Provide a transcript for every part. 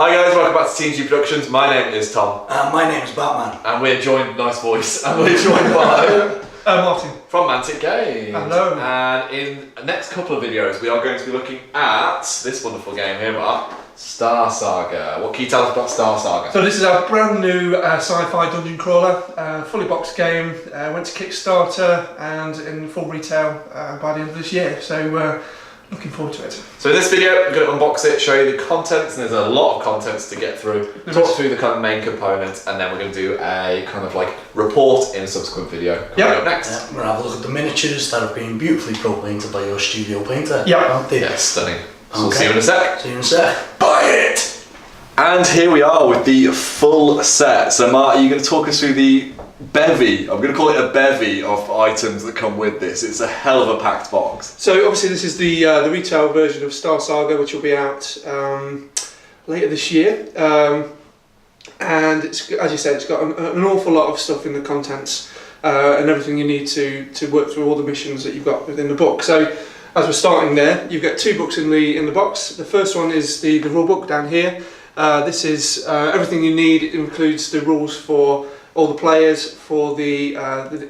Hi guys, welcome back to TNG Productions. My name is Tom. My name is Batman. And we're joined, nice voice, and we're joined by Martin. From Mantic Games. Hello. And in the next couple of videos we are going to be looking at this wonderful game here, Star Saga. What can you tell us about Star Saga? So this is our brand new sci-fi dungeon crawler, fully boxed game, went to Kickstarter and in full retail by the end of this year, so looking forward to it. So in this video we're going to unbox it, show you the contents, and there's a lot of contents to get through, talk through the kind of main components, and then we're going to do a kind of like report in a subsequent video coming up next. Yeah, we're going to have a look at the miniatures that have been beautifully pro-painted by your studio painter. Yeah. Yes, stunning. So we'll see you in a sec. See you in a sec. Buy it! And here we are with the full set. So Mark, are you going to talk us through the bevy, I'm going to call it a bevy of items that come with this. It's a hell of a packed box. So obviously this is the retail version of Star Saga, which will be out later this year. And it's, as you said, it's got an awful lot of stuff in the contents and everything you need to work through all the missions that you've got within the book. So as we're starting there, you've got two books in the box. The first one is the rule book down here. This is everything you need. It includes the rules for all the players, for the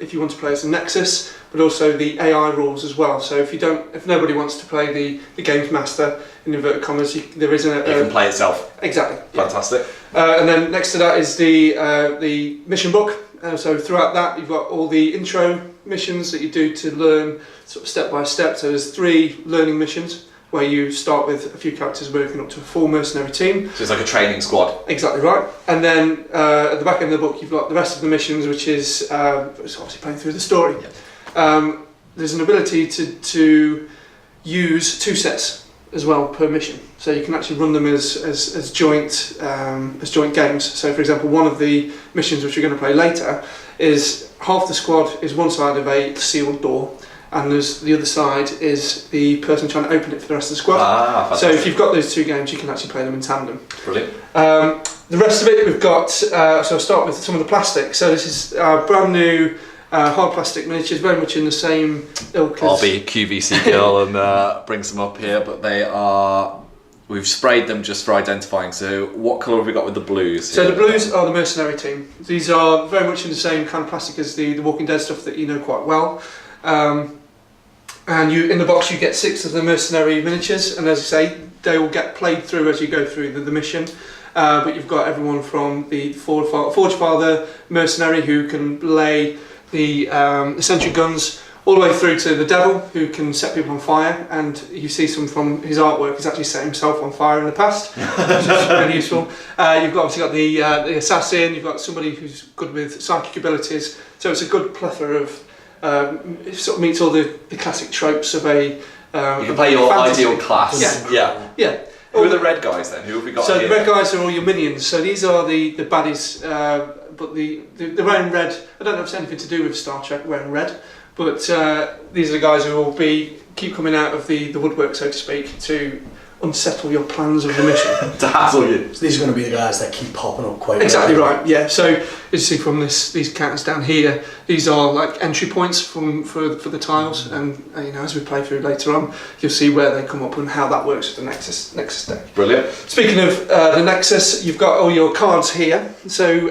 if you want to play as a Nexus, but also the AI rules as well. So if nobody wants to play the games master in inverted commas, there is it can play itself. Exactly. Fantastic. And then next to that is the mission book. So throughout that you've got all the intro missions that you do to learn sort of step by step. So there's 3 learning missions where you start with a few characters working up to a full mercenary team. So it's like a training squad. Exactly right. And then at the back end of the book you've got the rest of the missions, which is it's obviously playing through the story. Yeah. There's an ability to use 2 sets as well per mission. So you can actually run them as joint games. So for example, one of the missions which we're going to play later is half the squad is one side of a sealed door, and the other side is the person trying to open it for the rest of the squad. So if you've got those 2 games, you can actually play them in tandem. Brilliant. The rest of it we've got, so I'll start with some of the plastic. So this is brand new hard plastic miniatures, very much in the same ilk as... I'll be QVC girl and bring some up here, but we've sprayed them just for identifying. So what colour have we got with the blues? So the blues are the mercenary team. These are very much in the same kind of plastic as the Walking Dead stuff that you know quite well. And in the box you get 6 of the mercenary miniatures, and as I say, they will get played through as you go through the mission. But you've got everyone from the Forge Father mercenary, who can lay the sentry guns, all the way through to the Devil, who can set people on fire, and you see some from his artwork. He's actually set himself on fire in the past, which is really useful. You've obviously got the assassin. You've got somebody who's good with psychic abilities. So it's a good plethora of. It sort of meets all the classic tropes of a. You can play your fantasy. ideal class. Yeah. Who are the red guys then? Who have we got? So here? the red guys are all your minions. So these are the baddies, but they're wearing red. I don't know if it's anything to do with Star Trek wearing red, but these are the guys who will keep coming out of the woodwork, so to speak, to unsettle your plans of the mission. To hassle you. So these are going to be the guys that keep popping up quite Exactly regularly. right, yeah. So as you see from these counters down here, these are like entry points for the tiles, and you know, as we play through later on, you'll see where they come up and how that works with the Nexus deck. Brilliant. Speaking of the Nexus, you've got all your cards here. So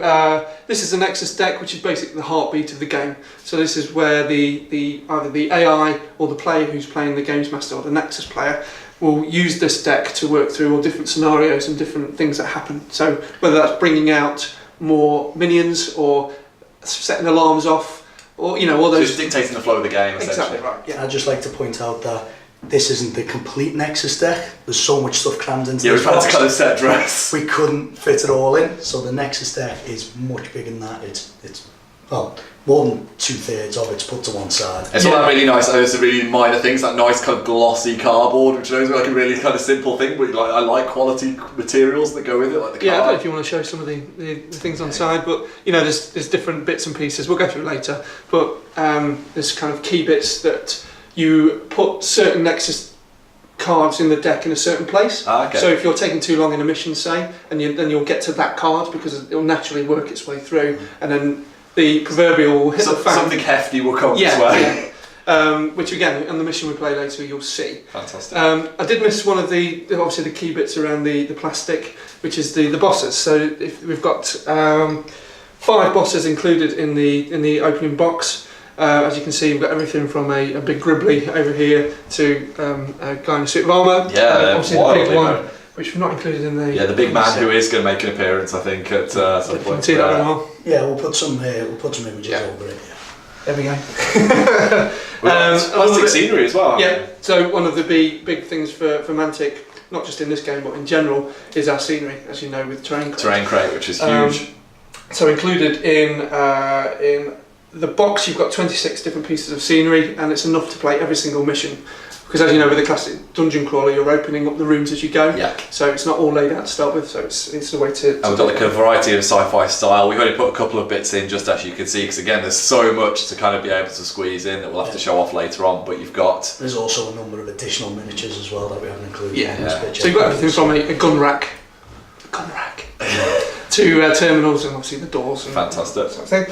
this is the Nexus deck, which is basically the heartbeat of the game. So this is where either the AI or the player who's playing the Games Master or the Nexus player will use this deck to work through all different scenarios and different things that happen. So whether that's bringing out more minions or setting alarms off, or you know, all those. So it's dictating the flow of the game. Exactly right. Yeah. I'd just like to point out that this isn't the complete Nexus deck. There's so much stuff crammed into Yeah, this we've had box. to kind of set dress. We couldn't fit it all in, so the Nexus deck is much bigger than that. It's well, more than 2/3 of it's put to one side. It's all that really nice. Those are really minor things. That nice kind of glossy cardboard, which is like a really kind of simple thing, but I like quality materials that go with it, like the card. Yeah, I don't know if you want to show some of the things on the side, but you know, there's different bits and pieces. We'll go through it later, but there's kind of key bits that you put certain Nexus cards in the deck in a certain place. Okay. So if you're taking too long in a mission, say, and then you'll get to that card because it'll naturally work its way through, and then the proverbial will hit the fan. Something hefty will come Yeah, this way. yeah. which again, on the mission we play later, you'll see. Fantastic. I did miss one of obviously the key bits around the plastic, which is the bosses. So if we've got 5 bosses included in the opening box. As you can see, we've got everything from a big gribbly over here to a guy in a suit of armour. Yeah, obviously the big one, which we've not included in the... Yeah, the big man who is going to make an appearance, I think, at some point. You can see that very well. Yeah, we'll put some images over it. Yeah. There we go. Plastic scenery as well. Yeah, so one of the big things for Mantic, not just in this game but in general, is our scenery, as you know, with Terrain Crate. Terrain Crate, which is huge. So included in the box, you've got 26 different pieces of scenery, and it's enough to play every single mission. Because as you know, with the classic dungeon crawler, you're opening up the rooms as you go. Yeah. So it's not all laid out to start with. So it's a way to. And we've got like a variety of sci-fi style. We've only put a couple of bits in, just as you can see, because again, there's so much to kind of be able to squeeze in that we'll have to show off later on. But you've got. There's also a number of additional miniatures as well that we haven't included in this picture. So you've got everything from a gun rack, to terminals, and obviously the doors. And fantastic. That sort of thing.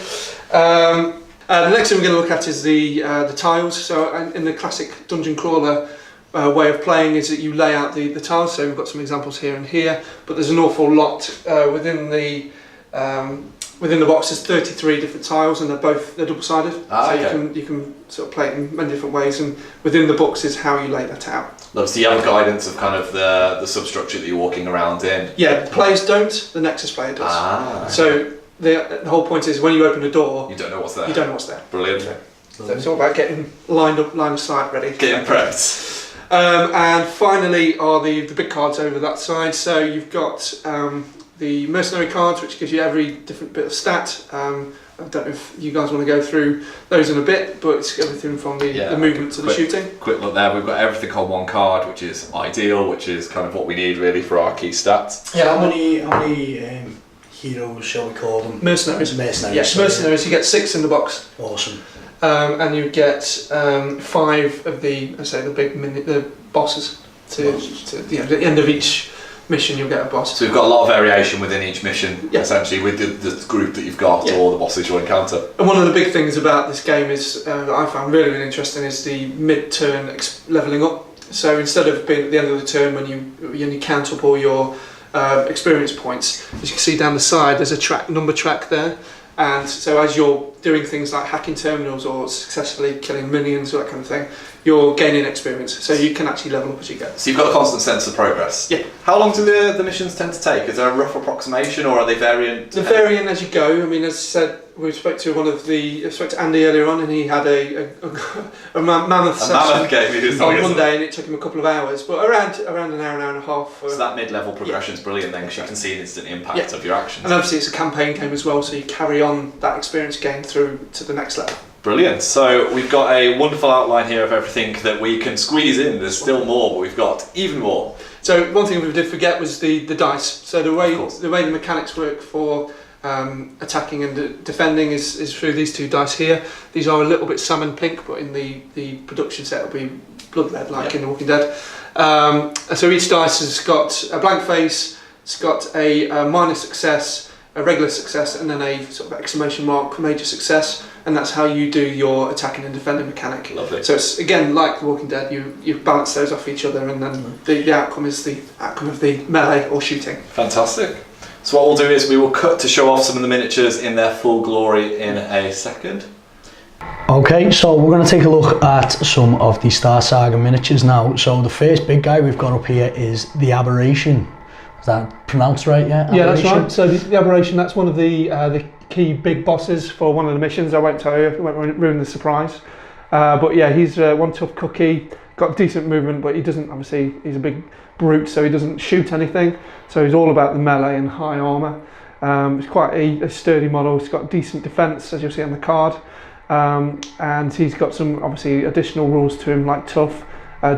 The next thing we're going to look at is the tiles. So in the classic dungeon crawler way of playing is that you lay out the tiles. So we've got some examples here and here, but there's an awful lot within the box. There's 33 different tiles, and they're double-sided. So you can sort of play it in many different ways, and within the box is how you lay that out. So you have guidance of kind of the substructure that you're walking around in. Yeah, players don't. The Nexus player does. So the whole point is when you open a door, you don't know what's there. You don't know what's there. Brilliant. So it's all about getting lined up, line of sight ready. Getting prepped. And finally are the big cards over that side. So you've got the mercenary cards, which gives you every different bit of stat. I don't know if you guys want to go through those in a bit, but it's everything from the movement to the shooting. Quick look there, we've got everything on one card, which is ideal, which is kind of what we need really for our key stats. Yeah, how many heroes, shall we call them? Mercenaries. Mercenaries. Yeah, mercenaries. You get 6 in the box. Awesome. And you get 5 of the bosses. To the end of each mission, you'll get a boss. So we've got a lot of variation within each mission, essentially, with the group that you've got or the bosses you'll encounter. And one of the big things about this game is that I found really, really interesting is the mid-turn levelling up. So instead of being at the end of the turn when you count up all your experience points, as you can see down the side, there's a number track there. And so as you're doing things like hacking terminals or successfully killing minions or that kind of thing, you're gaining experience, so you can actually level up as you go. So you've got a constant sense of progress. Yeah. How long do the missions tend to take? Is there a rough approximation, or are they variant? They're varying as you go. I mean, as I said, we spoke to Andy earlier on, and he had a mammoth session game on Monday, and it took him a couple of hours, but around an hour and a half. So that mid-level progression is brilliant then, because you can see an instant impact of your actions. And obviously it's a campaign game as well, so you carry on that experience gained through to the next level. Brilliant. So we've got a wonderful outline here of everything that we can squeeze in. There's still more, but we've got even more. So one thing we did forget was the dice. So the way the mechanics work for attacking and defending is through these 2 dice here. These are a little bit salmon pink, but in the production set it'll be blood red, like in The Walking Dead. So each dice has got a blank face, it's got a minor success, a regular success, and then a sort of exclamation mark major success, and that's how you do your attacking and defending mechanic. Lovely. So it's again like The Walking Dead, you balance those off each other, and then the outcome is the outcome of the melee or shooting. Fantastic. So what we'll do is we will cut to show off some of the miniatures in their full glory in a second. Okay, so we're going to take a look at some of the Star Saga miniatures now. So the first big guy we've got up here is the Aberration. Is that pronounced right? Yeah. Yeah, that's right. So the Aberration, that's one of the key big bosses for one of the missions. I won't tell you, I won't ruin the surprise. But yeah, he's one tough cookie, got decent movement, but he doesn't, obviously, he's a big brute, so he doesn't shoot anything. So he's all about the melee and high armour. It's quite a sturdy model, he's got decent defence, as you'll see on the card. And he's got some, obviously, additional rules to him, like tough,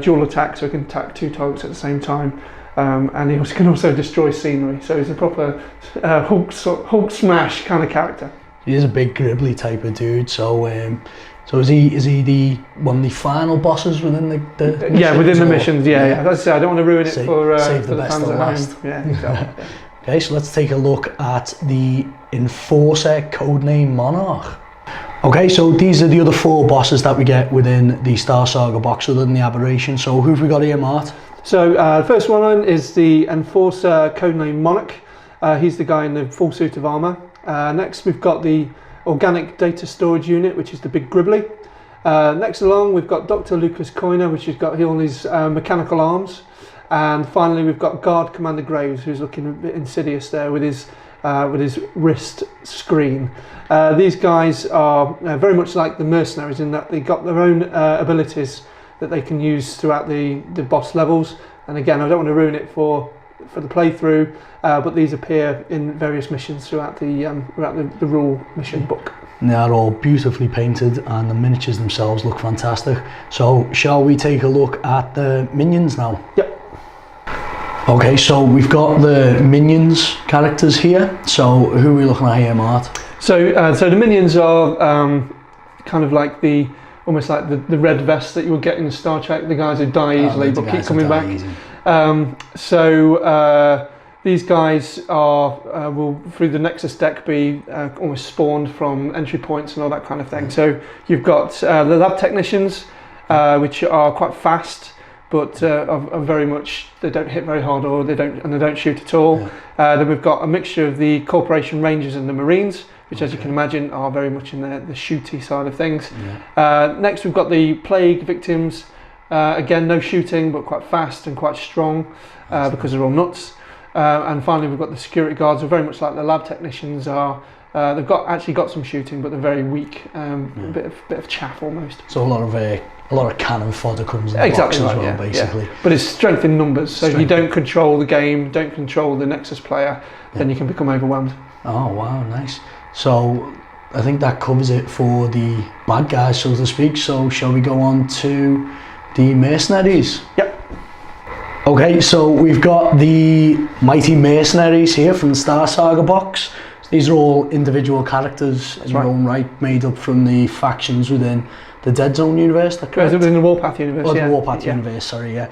dual attack, so he can attack 2 targets at the same time. And he can also destroy scenery, so he's a proper Hulk smash kind of character. He is a big gribbly type of dude. So is he one of the final bosses within the missions? Yeah, within the missions. Yeah. As I say, I don't want to ruin it for the fans at last. home. Yeah, exactly. Okay, so let's take a look at the Enforcer, codename Monarch. Okay, so these are the other 4 bosses that we get within the Star Saga box other than the Aberration. So who have we got here, Mart? So the first one is the Enforcer, codename Monarch. He's the guy in the full suit of armour. Next we've got the Organic Data Storage Unit, which is the big Gribbly. Next along we've got Dr. Lucas Coiner, which has got all his mechanical arms. And finally we've got Guard Commander Graves, who's looking a bit insidious there with his wrist screen. These guys are very much like the mercenaries in that they got their own abilities that they can use throughout the boss levels. And again, I don't want to ruin it for the playthrough, but these appear in various missions throughout the rule mission book. And they are all beautifully painted and the miniatures themselves look fantastic. So shall we take a look at the minions now? Yep. Okay, so we've got the minions characters here. So who are we looking at here, Mart? So the minions are kind of like almost like the red vest that you would get in Star Trek, the guys who die easily but keep coming back. These guys will through the Nexus deck be almost spawned from entry points and all that kind of thing. So you've got the lab technicians, which are quite fast, but are very much, they don't hit very hard or they don't shoot at all. Then we've got a mixture of the Corporation Rangers and the Marines, which as you can imagine are very much in the shooty side of things. Next we've got the Plague Victims, again no shooting but quite fast and quite strong because they're all nuts. And finally we've got the Security Guards, who are very much like the lab technicians are. They've actually got some shooting, but they're very weak. A bit of chaff almost. So a lot of cannon fodder comes in the box as well, basically. Yeah. But it's strength in numbers. So if you don't control the game, don't control the Nexus player, then you can become overwhelmed. Oh wow, nice. So I think that covers it for the bad guys, so to speak. So shall we go on to the mercenaries? Yep. Okay, so we've got the Mighty Mercenaries here from the Star Saga box. These are all individual characters in their own right, made up from the factions within the Dead Zone universe. That correct? Within the Warpath universe. The Warpath universe. Sorry, yeah.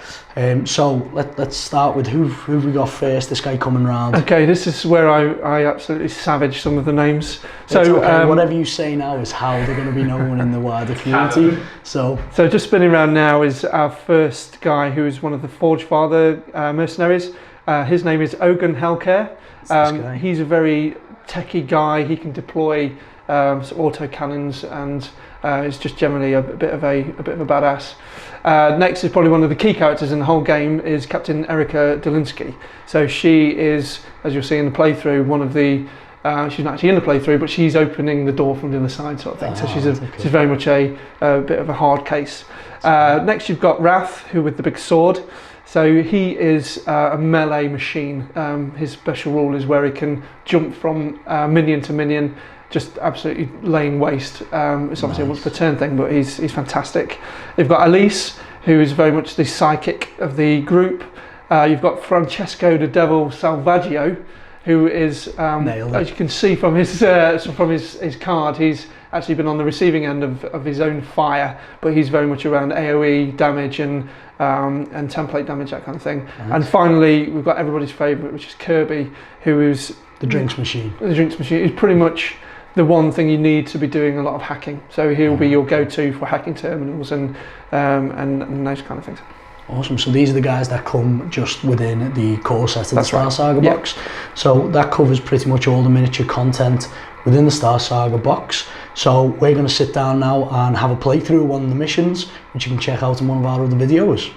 So let's start with who we got first. This guy coming round. Okay, this is where I absolutely savage some of the names. So okay. Whatever you say now is how they're going to be known in the wider community. So just spinning around now is our first guy, who is one of the Forge Father mercenaries. His name is Ogun Helcare. He's a very techie guy. He can deploy auto cannons and is just generally a bit of a badass. Next is probably one of the key characters in the whole game is Captain Erika Dolinsky. So she is, as you'll see in the playthrough, one of the she's not actually in the playthrough, but she's opening the door from the other side, sort of thing. So she's very much a bit of a hard case. Next you've got Wrath, who with the big sword. So he is a melee machine. His special rule is where he can jump from minion to minion, just absolutely laying waste. It's obviously a once per turn thing, but he's fantastic. You've got Elise, who is very much the psychic of the group. You've got Francesco the Devil Salvaggio, who is, as you can see from his card, he's actually been on the receiving end of his own fire, but he's very much around AoE damage and template damage, that kind of thing. Nice. And finally, we've got everybody's favourite, which is Kirby, who is the drinks machine. The drinks machine is pretty much the one thing you need to be doing a lot of hacking. So he'll be your go-to for hacking terminals and those kind of things. Awesome. So these are the guys that come just within the core set of the Star Saga box. So that covers pretty much all the miniature content within the Star Saga box. So we're going to sit down now and have a playthrough of one of the missions, which you can check out in one of our other videos.